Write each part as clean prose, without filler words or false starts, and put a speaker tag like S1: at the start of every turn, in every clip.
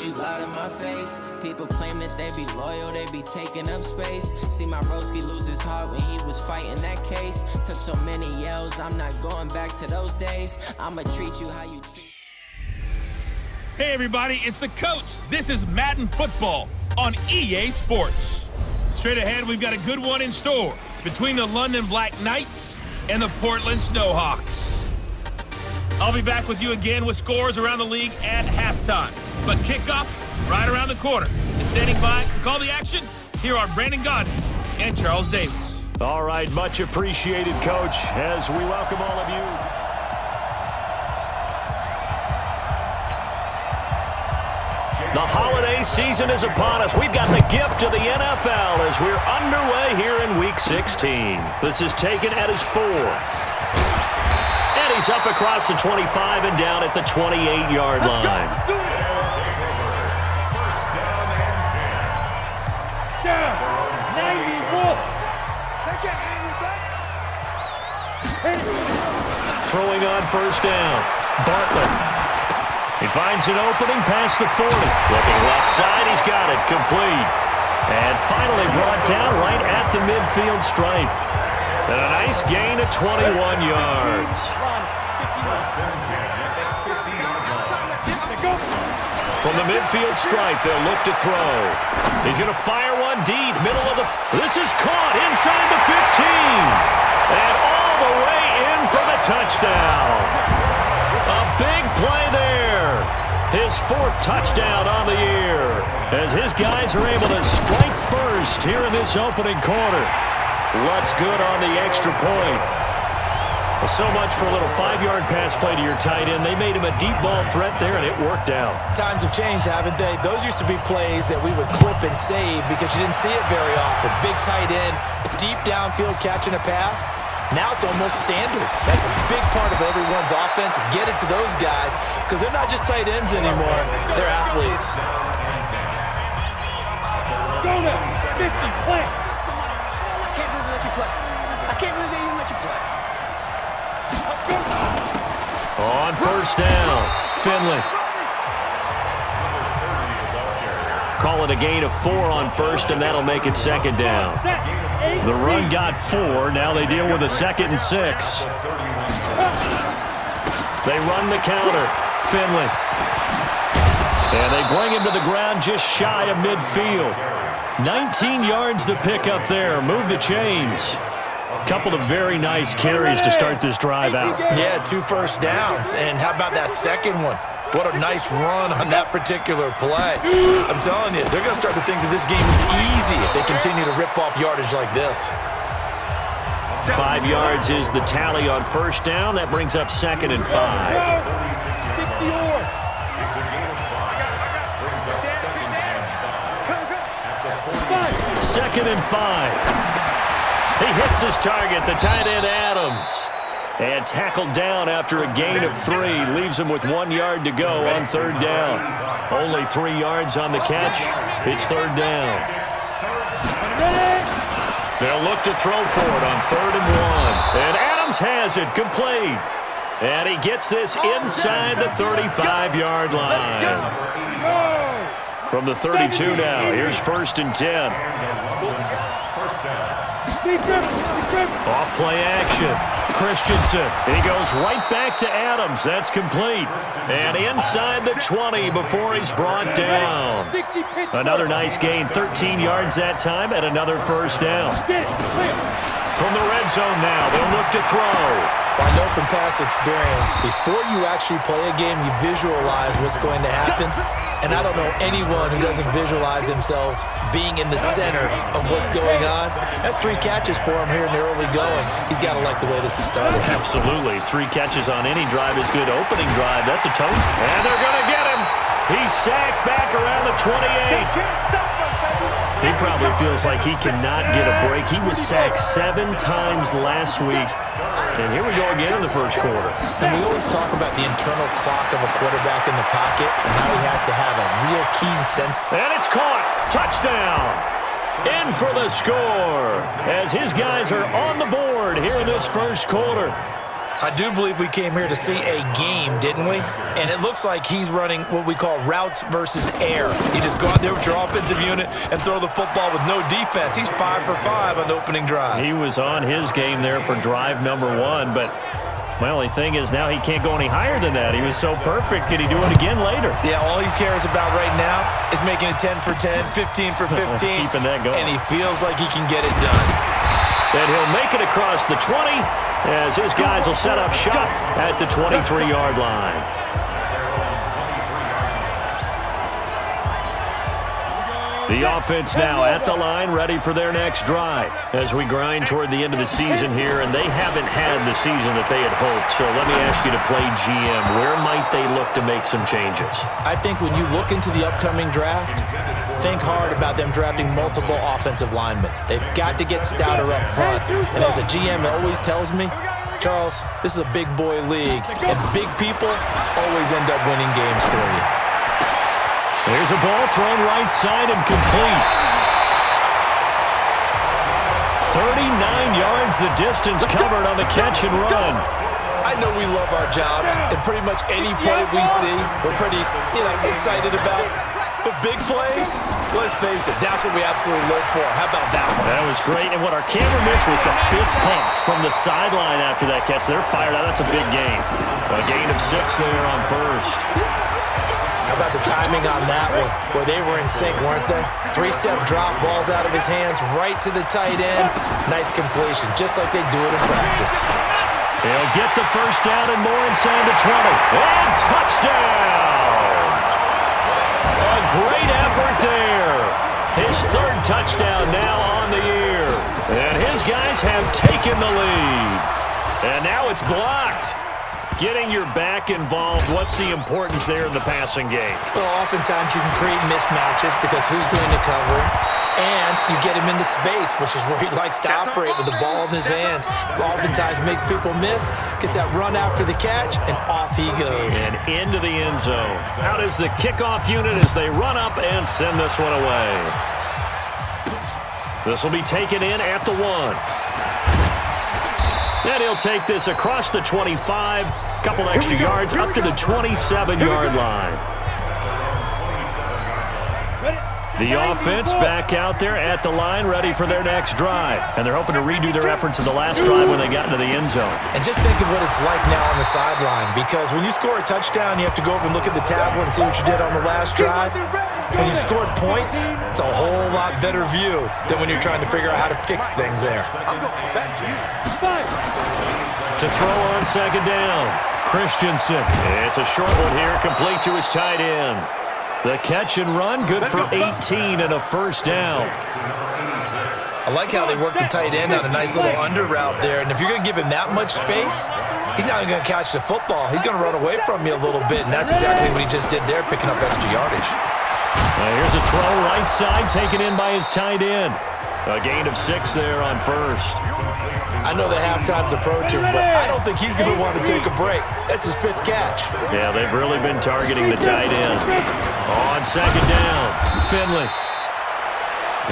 S1: would you lie to my face? People claim that they be loyal, they be taking up space. See my broski lose his heart when he was fighting that case. Took so many yells, I'm not going back to those days. I'ma treat you how you treat.
S2: Hey everybody, it's the coach. This is Madden Football on EA Sports. Straight ahead, we've got a good one in store between the London Black Knights and the Portland Snowhawks. I'll be back with you again with scores around the league at halftime. But kickoff right around the corner. And standing by to call the action, here are Brandon Godden and Charles Davis.
S3: All right, much appreciated, Coach, as we welcome all of you. The holiday season is upon us. We've got the gift of the NFL as we're underway here in Week 16. This is taken at his 4. And he's up across the 25 and down at the 28-yard line.
S4: Down, 91. Take your hand with that.
S3: Throwing on first down. Bartlett. He finds an opening past the 40. Looking left side, he's got it. Complete. And finally brought down right at the midfield stripe. And a nice gain of 21 yards. From the midfield stripe, they'll look to throw. He's going to fire one deep, middle of the... This is caught inside the 15. And all the way in for the touchdown. A big play there. His 4th touchdown on the year. As his guys are able to strike first here in this opening quarter. What's good on the extra point? Well, so much for a little 5-yard pass play to your tight end. They made him a deep ball threat there, and it worked out.
S5: Times have changed, haven't they? Those used to be plays that we would clip and save because you didn't see it very often. Big tight end, deep downfield catching a pass. Now it's almost standard. That's a big part of everyone's offense. Get it to those guys because they're not just tight ends anymore. They're athletes.
S4: Go now, 50, play.
S6: I can't believe they let you play. I can't believe they even let you play.
S3: On first down, Finley. Call it a gain of 4 on first, and that'll make it second down. The run got 4. Now they deal with a 2nd and 6. They run the counter. Finley. And they bring him to the ground just shy of midfield. 19 yards to pick up there. Move the chains. Couple of very nice carries to start this drive out.
S5: Yeah, 2 first downs. And how about that second one? What a nice run on that particular play. I'm telling you, they're going to start to think that this game is easy if they continue to rip off yardage like this.
S3: 5 yards is the tally on first down. That brings up 2nd and 5. 2nd and 5. He hits his target, the tight end Adams. And tackled down after a gain of 3. Leaves him with 1 yard to go on 3rd down. Only 3 yards on the catch. It's 3rd down. They'll look to throw for it on 3rd and 1. And Adams has it complete. And he gets this inside the 35-yard line. From the 32 now, here's 1st and 10. Off play action. Christensen. And he goes right back to Adams. That's complete. And inside the 20 before he's brought down. Another nice gain. 13 yards that time and another first down. From the red zone now, they'll look to throw.
S5: I know from past experience, before you actually play a game, you visualize what's going to happen. And I don't know anyone who doesn't visualize themselves being in the center of what's going on. That's 3 catches for him here in the early going. He's got to like the way this is started.
S3: Absolutely. 3 catches on any drive is good. Opening drive, that's a tones. And they're going to get him. He's sacked back around the 28. He probably feels like he cannot get a break. He was sacked 7 times last week. And here we go again in the first quarter.
S5: And we always talk about the internal clock of a quarterback in the pocket and how he has to have a real keen sense.
S3: And it's caught. Touchdown. In for the score as his guys are on the board here in this first quarter.
S5: I do believe we came here to see a game, didn't we? And it looks like he's running what we call routes versus air. You just go out there with your offensive unit and throw the football with no defense. He's 5 for 5 on the opening drive.
S3: He was on his game there for drive number 1, but my only thing is now he can't go any higher than that. He was so perfect. Can he do it again later?
S5: Yeah, all he cares about right now is making it 10 for 10, 15 for 15.
S3: Keeping that going.
S5: And he feels like he can get it done.
S3: And he'll make it across the 20 as his guys will set up shop at the 23-yard line. The offense now at the line, ready for their next drive as we grind toward the end of the season here, and they haven't had the season that they had hoped. So let me ask you to play GM. Where might they look to make some changes?
S5: I think when you look into the upcoming draft, think hard about them drafting multiple offensive linemen. They've got to get stouter up front. And as a GM always tells me, Charles, this is a big boy league, and big people always end up winning games for you.
S3: There's a ball thrown right side and complete. 39 yards the distance covered on the catch and run.
S5: I know we love our jobs, and pretty much any play we see, we're pretty, excited about. But big plays, let's face it, that's what we absolutely live for. How about that one?
S3: That was great, and what our camera missed was the fist pump from the sideline after that catch. They're fired out. That's a big gain. A gain of 6 there on first.
S5: How about the timing on that one? Where they were in sync, weren't they? 3-step drop, balls out of his hands, right to the tight end. Nice completion, just like they do it in practice.
S3: They'll get the first down and more inside the 20. And touchdown! A great effort there. His 3rd touchdown now on the year. And his guys have taken the lead. And now it's blocked. Getting your back involved, what's the importance there in the passing game?
S5: Well, oftentimes you can create mismatches because who's going to cover him? And you get him into space, which is where he likes to operate with the ball in his hands. Oftentimes makes people miss, gets that run after the catch, and off he goes.
S3: And into the end zone. Out is the kickoff unit as they run up and send this one away. This will be taken in at the 1. And he'll take this across the 25, couple extra yards up to the 27-yard line. The offense back out there at the line, ready for their next drive. And they're hoping to redo their efforts in the last drive when they got into the end zone.
S5: And just think of what it's like now on the sideline, because when you score a touchdown, you have to go over and look at the tablet and see what you did on the last drive. When you scored points, it's a whole lot better view than when you're trying to figure out how to fix things there.
S4: I'm going back to you.
S3: To throw on second down, Christensen. It's a short one here, complete to his tight end. The catch and run, good for 18 and a first down.
S5: I like how they work the tight end on a nice little under route there. And if you're going to give him that much space, he's not going to catch the football. He's going to run away from you a little bit, and that's exactly what he just did there, picking up extra yardage.
S3: Here's a throw right side, taken in by his tight end. A gain of 6 there on first.
S5: I know that halftime's approaching, but I don't think he's going to want to take a break. That's his 5th catch.
S3: Yeah, they've really been targeting the tight end. On second down, Finley.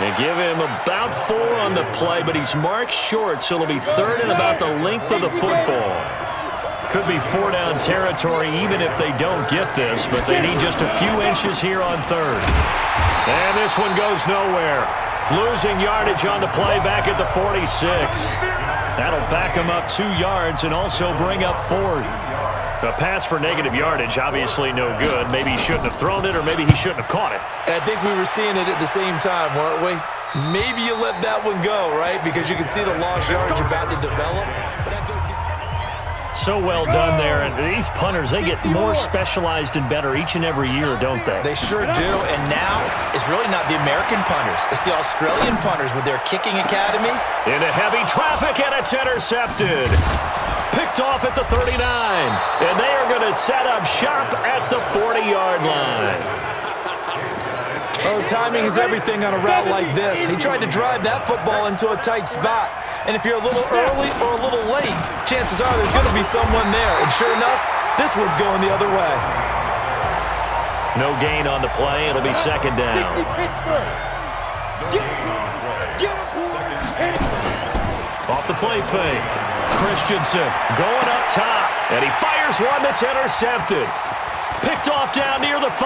S3: They give him about 4 on the play, but he's marked short, so it'll be 3rd and about the length of the football. Could be 4-down territory even if they don't get this, but they need just a few inches here on 3rd. And this one goes nowhere. Losing yardage on the play back at the 46. That'll back him up 2 yards and also bring up 4th. A pass for negative yardage, obviously no good. Maybe he shouldn't have thrown it, or maybe he shouldn't have caught it.
S5: And I think we were seeing it at the same time, weren't we? Maybe you let that one go, right? Because you can see the lost yardage about to develop.
S3: So well done there. And these punters, they get more specialized and better each and every year, don't they?
S5: They sure do. And now it's really not the American punters. It's the Australian punters with their kicking academies.
S3: Into heavy traffic, and it's intercepted. Picked off at the 39. And they are going to set up shop at the 40-yard line.
S5: Oh, timing is everything on a route like this. He tried to drive that football into a tight spot. And if you're a little early or a little late, chances are there's going to be someone there. And sure enough, this one's going the other way.
S3: No gain on the play. It'll be second down. Off the play fake. Christensen going up top, and he fires one that's intercepted. Picked off down near the 5.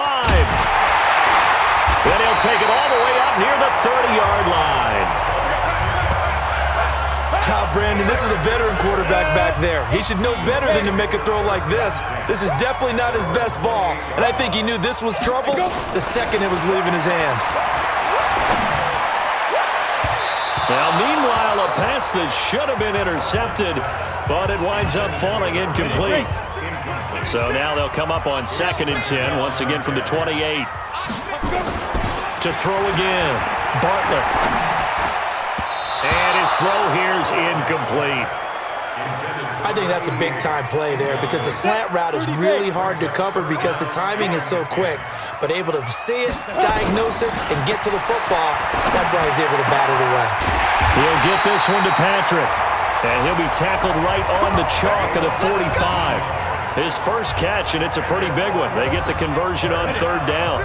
S3: Then he'll take it all the way up near the 30-yard line.
S5: Brandon, this is a veteran quarterback back there. He should know better than to make a throw like this. This is definitely not his best ball, and I think he knew this was trouble the second it was leaving his hand.
S3: Now, meanwhile, a pass that should have been intercepted, but it winds up falling incomplete. So now they'll come up on 2nd and 10, once again from the 28. To throw again, Bartlett. And his throw here is incomplete.
S5: I think that's a big-time play there because the slant route is really hard to cover because the timing is so quick. But able to see it, diagnose it, and get to the football, that's why he's able to bat it away.
S3: He'll get this one to Patrick. And he'll be tackled right on the chalk of the 45. His first catch, and it's a pretty big one. They get the conversion on 3rd down.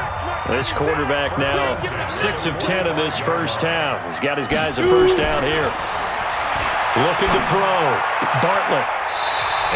S3: This quarterback now 6 of 10 in this first half. He's got his guys a first down here. Looking to throw. Bartlett.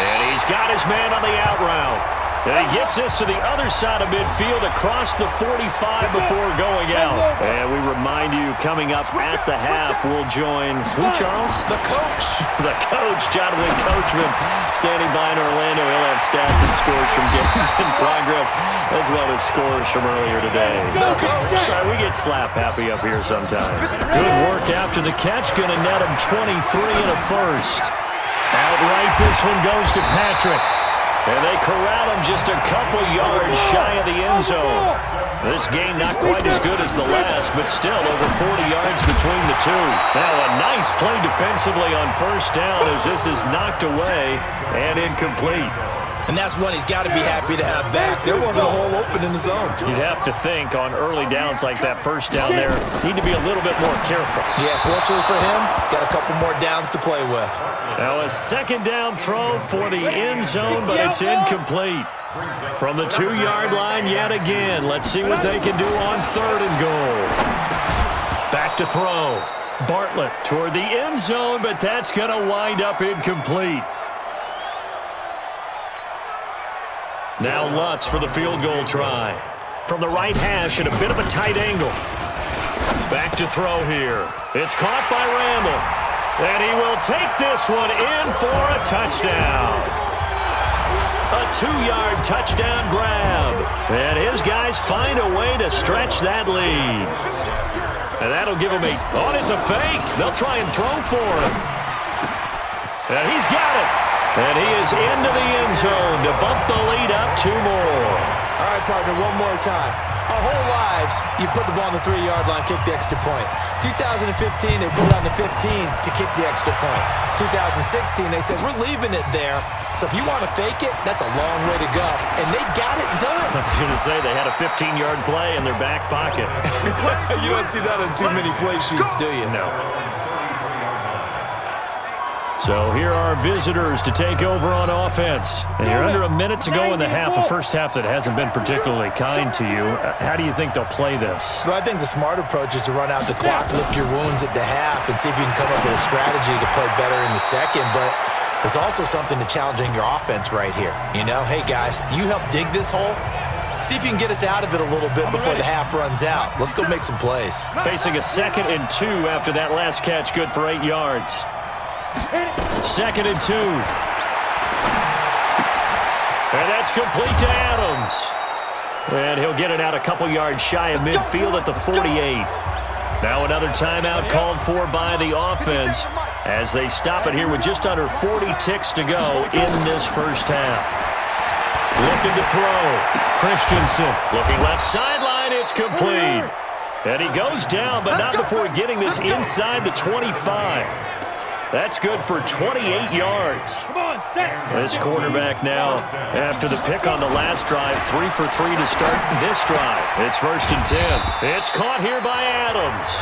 S3: And he's got his man on the out route. And he gets this to the other side of midfield across the 45 before going out. And we remind you, coming up at the half, we'll join who, Charles?
S5: The coach.
S3: The coach, Jonathan Coachman, standing by in Orlando. He'll have stats and scores from games in progress, as well as scores from earlier today.
S5: The coach.
S3: We get slap happy up here sometimes. Good work after the catch. Going to net him 23 and a first. Outright, this one goes to Patrick. And they corral him just a couple yards shy of the end zone. This game not quite as good as the last, but still over 40 yards between the two. Now a nice play defensively on first down as this is knocked away and incomplete.
S5: And that's one he's got to be happy to have back. There wasn't a hole open in the zone.
S3: You'd have to think on early downs like that first down there, need to be a little bit more careful.
S5: Yeah, fortunately for him, got a couple more downs to play with.
S3: Now a 2nd down throw for the end zone, but it's incomplete. From the 2-yard line yet again. Let's see what they can do on 3rd and goal. Back to throw. Bartlett toward the end zone, but that's going to wind up incomplete. Now Lutz for the field goal try. From the right hash at a bit of a tight angle. Back to throw here. It's caught by Randall. And he will take this one in for a touchdown. A 2-yard touchdown grab. And his guys find a way to stretch that lead. And that'll give him it's a fake. They'll try and throw for him. And he's got it. And he is into the end zone to bump the lead up 2 more.
S5: All right, partner, one more time. Our whole lives, you put the ball on the 3-yard line, kick the extra point. 2015, they put it on the 15 to kick the extra point. 2016, they said, we're leaving it there. So if you want to fake it, that's a long way to go. And they got it done.
S3: I was going to say, they had a 15-yard play in their back pocket.
S5: You don't see that on too many play sheets, do you?
S3: No. So here are visitors to take over on offense. And you're under a minute to go in the half, a first half that hasn't been particularly kind to you. How do you think they'll play this?
S5: Well, I think the smart approach is to run out the clock, lick your wounds at the half, and see if you can come up with a strategy to play better in the second. But there's also something to challenging your offense right here. You know, hey, guys, you help dig this hole. See if you can get us out of it a little bit before the half runs out. Let's go make some plays.
S3: Facing a 2nd and 2 after that last catch, good for 8 yards. 2nd and 2. And that's complete to Adams. And he'll get it out a couple yards shy of midfield at the 48. Now another timeout called for by the offense as they stop it here with just under 40 ticks to go in this first half. Looking to throw. Christensen looking left sideline. It's complete. And he goes down, but not before getting this inside the 25. That's good for 28 yards. This quarterback now, after the pick on the last drive, 3 for 3 to start this drive. It's 1st and 10. It's caught here by Adams.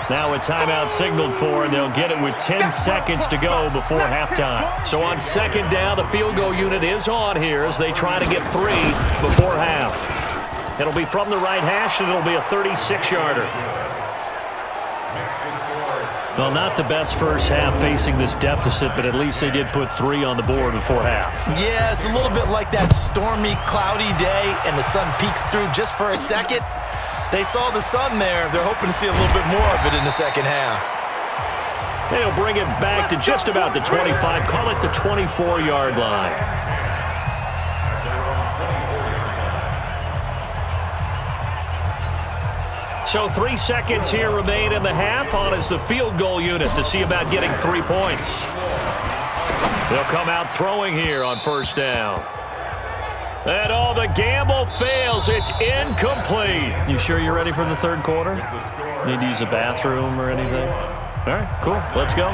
S3: Now a timeout signaled for, and they'll get it with 10 seconds to go before halftime. So on 2nd down, the field goal unit is on here as they try to get 3 before half. It'll be from the right hash, and it'll be a 36-yarder. Well, not the best first half facing this deficit, but at least they did put 3 on the board before half.
S5: Yeah, it's a little bit like that stormy, cloudy day, and the sun peeks through just for a second. They saw the sun there. They're hoping to see a little bit more of it in the second half.
S3: They'll bring it back to just about the 25. Call it the 24-yard line. So 3 seconds here remain in the half. On is the field goal unit to see about getting 3 points. They'll come out throwing here on first down. And all the gamble fails. It's incomplete. You sure you're ready for the third quarter? Need to use a bathroom or anything? All right, cool. Let's go.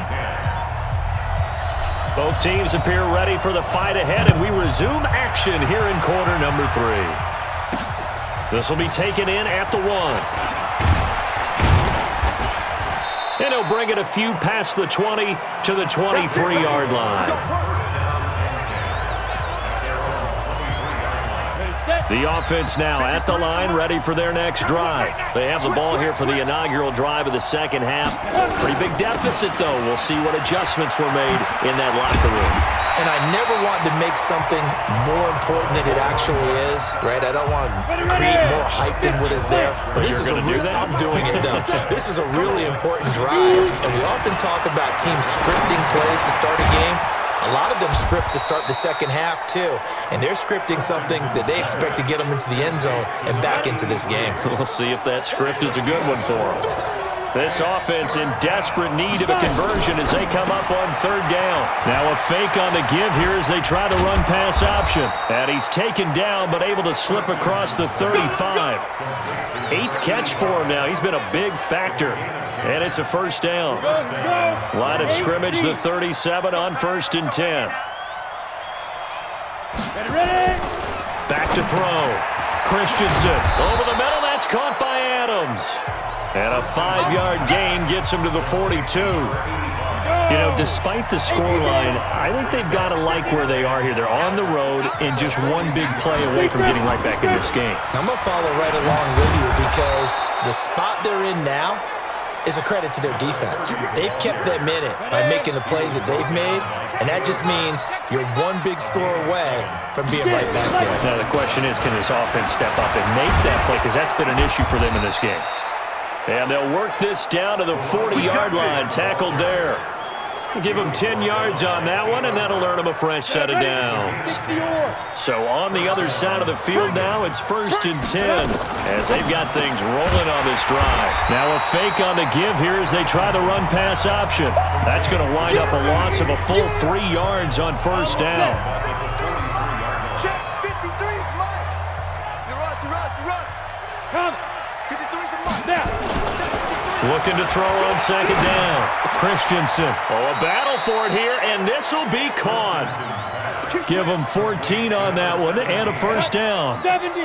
S3: Both teams appear ready for the fight ahead, and we resume action here in quarter number 3. This will be taken in at the 1. And he'll bring it a few past the 20 to the 23-yard line. The offense now at the line, ready for their next drive. They have the ball here for the inaugural drive of the second half. Pretty big deficit, though. We'll see what adjustments were made in that locker room.
S5: And I never want to make something more important than it actually is, right? I don't want to create more hype than what is there. But this is I'm doing it, though. This is a really important drive. And we often talk about teams scripting plays to start a game. A lot of them script to start the second half, too. And they're scripting something that they expect to get them into the end zone and back into this game.
S3: We'll see if that script is a good one for them. This offense in desperate need of a conversion as they come up on third down. Now a fake on the give here as they try the run-pass option. And he's taken down but able to slip across the 35. 8th catch for him now. He's been a big factor. And it's a first down. Line of scrimmage, the 37 on 1st and 10. Back to throw. Christensen over the middle. That's caught by Adams. And a 5-yard gain gets him to the 42. You know, despite the scoreline, I think they've got to like where they are here. They're on the road and just one big play away from getting right back in this game.
S5: I'm going to follow right along with you because the spot they're in now is a credit to their defense. They've kept them in it by making the plays that they've made, and that just means you're one big score away from being right back there.
S3: Now the question is, can this offense step up and make that play? Because that's been an issue for them in this game. And they'll work this down to the 40-yard line, tackled there. Give them 10 yards on that one, and that'll earn them a fresh set of downs. So on the other side of the field now, it's 1st and 10 as they've got things rolling on this drive. Now a fake on the give here as they try the run-pass option. That's going to wind up a loss of a full 3 yards on first down.
S6: Check, 53 is mine. You run.
S4: Come.
S6: 53 is mine.
S4: Now.
S3: Looking to throw on second down. Christensen. Oh, a battle for it here, and this will be caught. Give them 14 on that one and a first down.
S4: 70,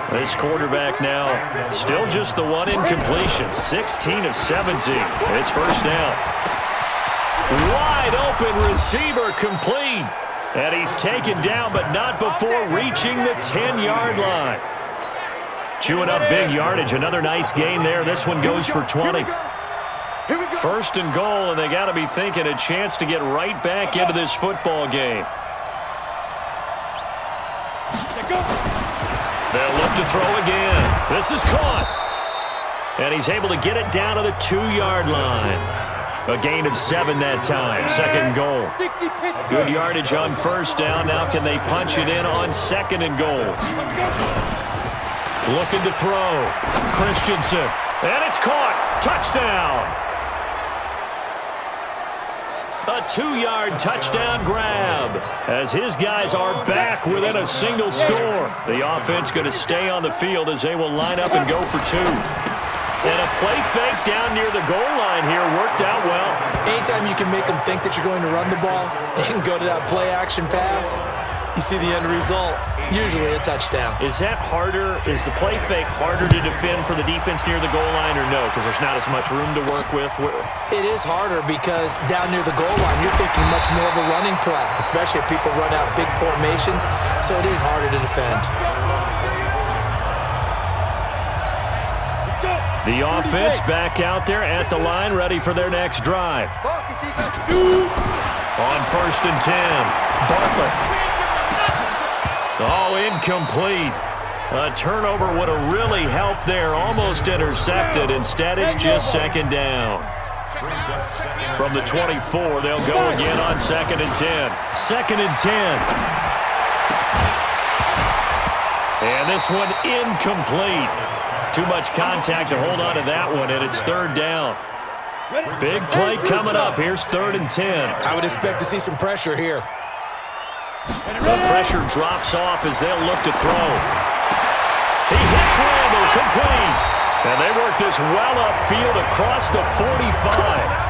S3: This quarterback now still just the one incompletion. 16 of 17. It's first down. Wide open receiver complete. And he's taken down, but not before reaching the 10-yard line. Chewing up big yardage. Another nice gain there. This one goes for 20. 1st and goal, and they got to be thinking a chance to get right back into this football game. They'll look to throw again. This is caught. And he's able to get it down to the 2-yard line. A gain of 7 that time. 2nd and goal. Good yardage on first down. Now can they punch it in on 2nd and goal? Looking to throw. Christensen. And it's caught. Touchdown. A 2-yard touchdown grab as his guys are back within a single score. The offense going to stay on the field as they will line up and go for 2. And a play fake down near the goal line here worked out well.
S5: Anytime you can make them think that you're going to run the ball and go to that play-action pass, you see the end result, usually a touchdown.
S3: Is that harder? Is the play fake harder to defend for the defense near the goal line or no? Because there's not as much room to work with?
S5: It is harder because down near the goal line, you're thinking much more of a running play, especially if people run out big formations, so it is harder to defend.
S3: The offense back out there at the line, ready for their next drive. On 1st and 10, Bartlett. Oh, incomplete. A turnover would have really helped there. Almost intercepted. Instead, it's just 2nd down. From the 24, they'll go again on 2nd and 10. 2nd and 10. And this one incomplete. Too much contact to hold on to that one, and it's 3rd down. Big play coming up. Here's 3rd and 10.
S5: I would expect to see some pressure here.
S3: The pressure drops off as they'll look to throw. He hits Randall, complete. And they work this well upfield across the 45.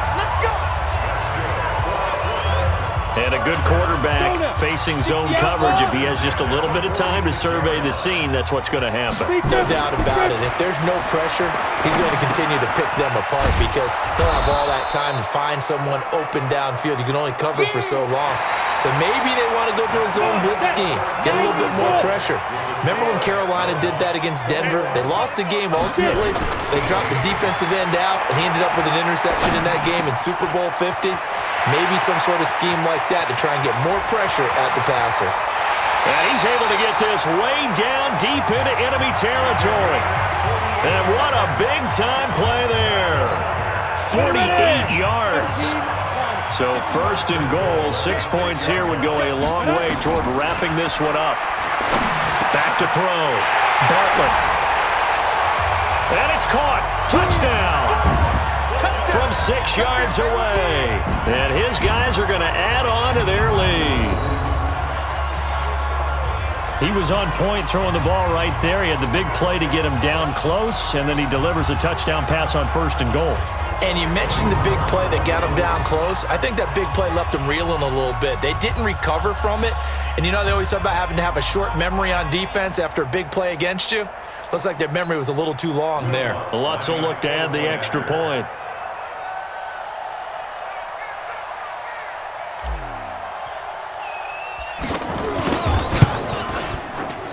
S3: And a good quarterback facing zone coverage. If he has just a little bit of time to survey the scene, that's what's going to happen.
S5: No doubt about it. If there's no pressure, he's going to continue to pick them apart because he'll have all that time to find someone open downfield. You can only cover for so long. So maybe they want to go to a zone blitz scheme, get a little bit more pressure. Remember when Carolina did that against Denver? They lost the game ultimately. They dropped the defensive end out, and he ended up with an interception in that game in Super Bowl 50. Maybe some sort of scheme like that to try and get more pressure at the passer.
S3: And he's able to get this way down deep into enemy territory. And what a big-time play there. 48 yards. So 1st and goal, 6 points here would go a long way toward wrapping this one up. Back to throw. Bartlett. And it's caught. Touchdown. From 6 yards away. And his guys are going to add on to their lead. He was on point throwing the ball right there. He had the big play to get him down close, and then he delivers a touchdown pass on 1st and goal.
S5: And you mentioned the big play that got him down close. I think that big play left him reeling a little bit. They didn't recover from it. And you know they always talk about having to have a short memory on defense after a big play against you. Looks like their memory was a little too long there.
S3: Lutz will look to add the extra point.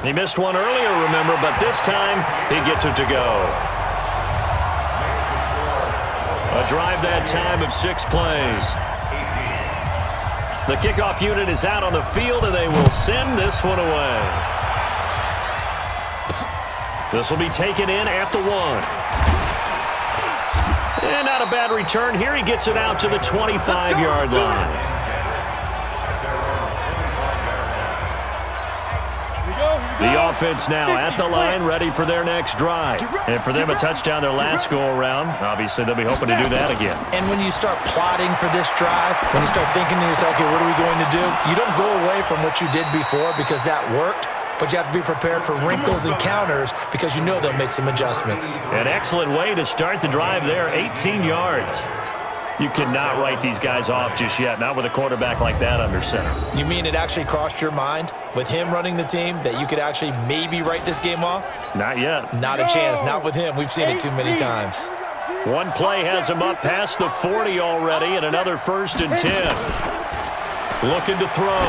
S3: He missed one earlier, remember, but this time he gets it to go. A drive that time of 6 plays. The kickoff unit is out on the field, and they will send this one away. This will be taken in at the 1. And not a bad return here. He gets it out to the 25-yard line. The offense now at the line, ready for their next drive. And for them, a touchdown their last go-around. Obviously, they'll be hoping to do that again.
S5: And when you start plotting for this drive, when you start thinking to yourself, okay, what are we going to do? You don't go away from what you did before because that worked, but you have to be prepared for wrinkles and counters because you know they'll make some adjustments.
S3: An excellent way to start the drive there, 18 yards. You cannot write these guys off just yet, not with a quarterback like that under center.
S5: You mean it actually crossed your mind with him running the team that you could actually maybe write this game off?
S3: Not yet.
S5: Not a chance. Not with him. We've seen it too many times.
S3: One play has him up past the 40 already, and another 1st and 10. Looking to throw.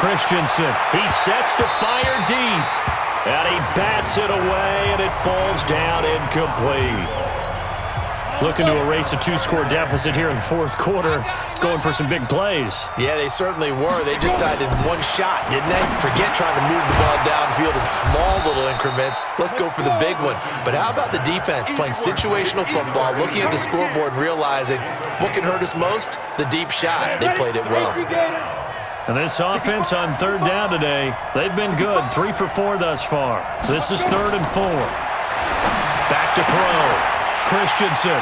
S3: Christensen. He sets to fire deep. And he bats it away, and it falls down incomplete. Looking to erase a 2-score deficit here in the 4th quarter. Going for some big plays.
S5: Yeah, they certainly were. They just decided one shot, didn't they? Forget trying to move the ball downfield in small little increments. Let's go for the big one. But how about the defense playing situational football, looking at the scoreboard and realizing what can hurt us most? The deep shot. They played it well.
S3: And this offense on 3rd down today, they've been good. 3 for 4 thus far. This is 3rd and 4. Back to throw. Christensen. And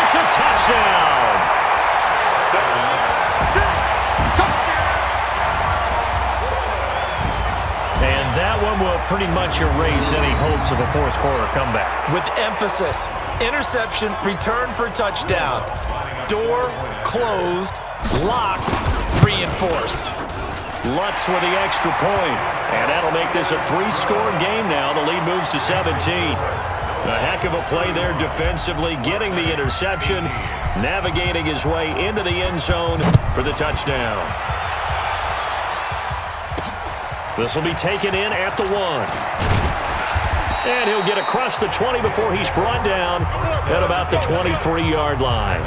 S3: it's a touchdown. And that one will pretty much erase any hopes of a 4th quarter comeback.
S5: With emphasis, interception, return for touchdown. Door closed, locked, reinforced.
S3: Lutz with the extra point. And that'll make this a 3-score game now. The lead moves to 17. A heck of a play there defensively, getting the interception, navigating his way into the end zone for the touchdown. This will be taken in at the 1. And he'll get across the 20 before he's brought down at about the 23-yard line.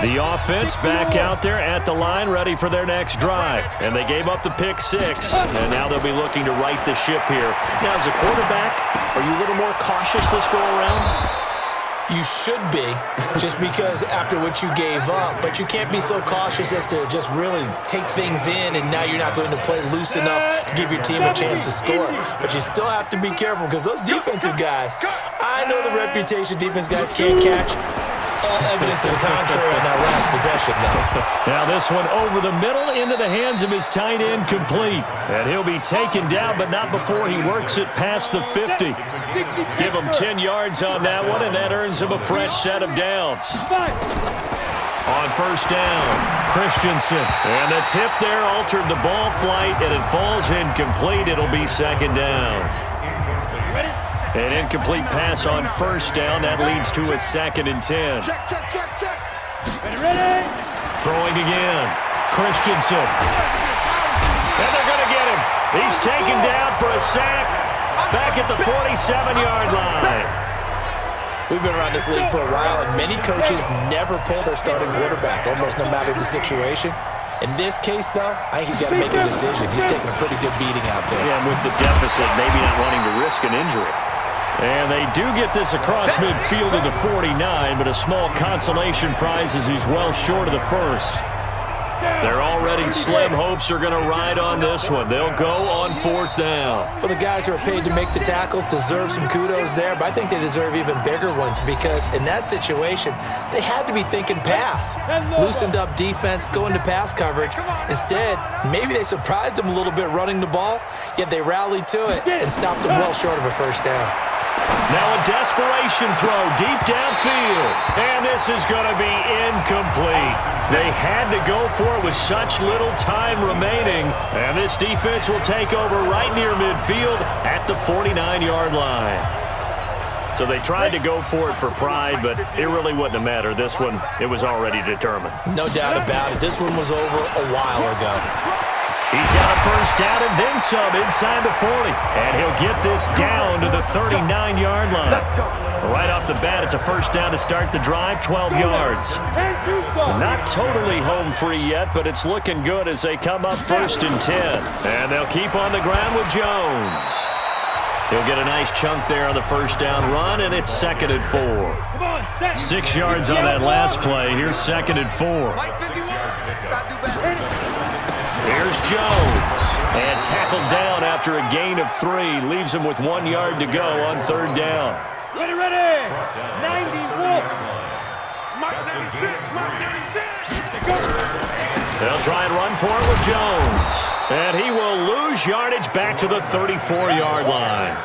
S3: The offense back out there at the line, ready for their next drive. And they gave up the pick 6, and now they'll be looking to right the ship here. Now, as a quarterback, are you a little more cautious this go-around?
S5: You should be, just because after what you gave up. But you can't be so cautious as to just really take things in, and now you're not going to play loose enough to give your team a chance to score. But you still have to be careful, because those defensive guys, I know the reputation defense guys can't catch. All evidence to the contrary in that last possession, though.
S3: Now this one over the middle into the hands of his tight end, complete. And he'll be taken down, but not before he works it past the 50. Give him 10 yards on that one, and that earns him a fresh set of downs. On first down, Christensen. And the tip there altered the ball flight, and it falls incomplete. It'll be second down. An incomplete pass on first down. That leads to a 2nd and 10.
S4: Check. Ready?
S3: Throwing again. Christensen. And they're going to get him. He's taken down for a sack back at the 47-yard line.
S5: We've been around this league for a while, and many coaches never pull their starting quarterback, almost no matter the situation. In this case, though, I think he's got to make a decision. He's taking a pretty good beating out there.
S3: Yeah, and with the deficit, maybe not wanting to risk an injury. And they do get this across midfield to the 49, but a small consolation prize as he's well short of the first. Their already slim hopes are going to ride on this one. They'll go on 4th down.
S5: Well, the guys who are paid to make the tackles deserve some kudos there, but I think they deserve even bigger ones because in that situation, they had to be thinking pass. Loosened up defense, going to pass coverage. Instead, maybe they surprised them a little bit running the ball, yet they rallied to it and stopped them well short of a first down.
S3: Now a desperation throw deep downfield. And this is going to be incomplete. They had to go for it with such little time remaining. And this defense will take over right near midfield at the 49-yard line. So they tried to go for it for pride, but it really wouldn't have mattered. This one, it was already determined.
S5: No doubt about it. This one was over a while ago.
S3: He's got a first down and then some inside the 40. And he'll get this down to the 39-yard line. Right off the bat, it's a first down to start the drive, 12 yards. Not totally home free yet, but it's looking good as they come up 1st and 10. And they'll keep on the ground with Jones. He'll get a nice chunk there on the first down run, and it's 2nd and 4. 6 yards on that last play. Here's 2nd and 4. Here's Jones. And tackled down after a gain of 3. Leaves him with 1 yard to go on 3rd down.
S4: Ready. 91. Mark 96. Mark 96. Go.
S3: They'll try and run for it with Jones. And he will lose yardage back to the 34-yard line.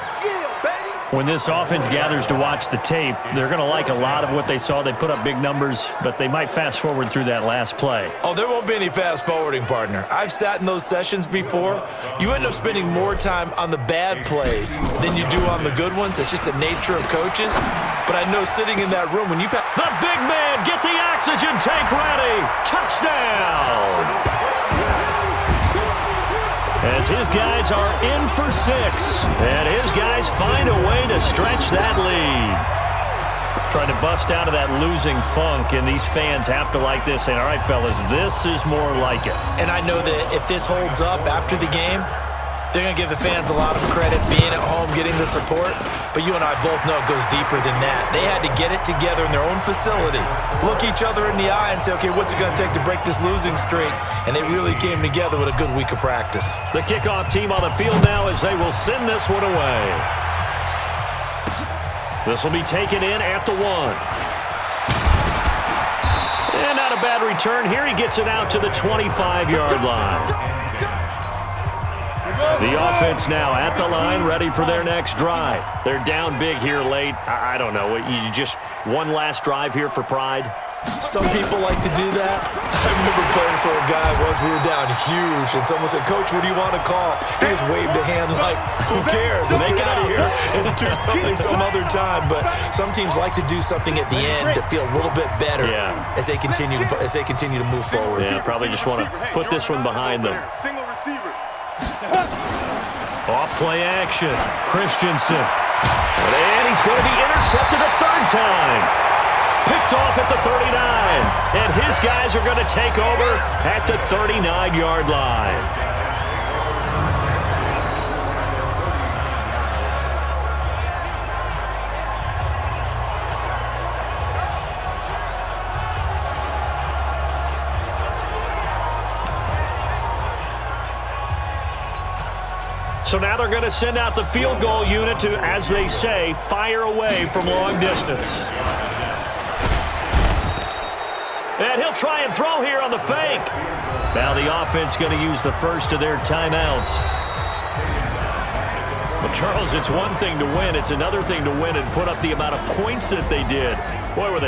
S3: When this offense gathers to watch the tape, they're going to like a lot of what they saw. They put up big numbers, but they might fast forward through that last play.
S5: Oh, there won't be any fast forwarding, partner. I've sat in those sessions before. You end up spending more time on the bad plays than you do on the good ones. It's just the nature of coaches. But I know sitting in that room when you've had...
S3: The big man, get the oxygen tank ready. Touchdown. As his guys are in for 6. And his guys find a way to stretch that lead. Trying to bust out of that losing funk, and these fans have to like this. And all right, fellas, this is more like it.
S5: And I know that if this holds up after the game, they're going to give the fans a lot of credit being at home, getting the support. But you and I both know it goes deeper than that. They had to get it together in their own facility, look each other in the eye and say, okay, what's it going to take to break this losing streak? And they really came together with a good week of practice.
S3: The kickoff team on the field now as they will send this one away. This will be taken in at the 1. And not a bad return here. He gets it out to the 25-yard line. The offense now at the line, ready for their next drive. They're down big here late. I don't know. You just one last drive here for pride?
S5: Some people like to do that. I remember playing for a guy once. We were down huge, and someone said, "Coach, what do you want to call?" He just waved a hand like, "Who cares? Let's get out of here and do something some other time." But some teams like to do something at the end to feel a little bit better as they continue to move forward.
S3: Yeah, probably just want to put this one behind them.
S4: Single receiver.
S3: Off play action. Christensen. And he's going to be intercepted a third time. Picked off at the 39. And his guys are going to take over at the 39-yard line. So now they're going to send out the field goal unit to, as they say, fire away from long distance. And he'll try and throw here on the fake. Now the offense going to use the first of their timeouts. Well, Charles, it's one thing to win. It's another thing to win and put up the amount of points that they did. Boy, were they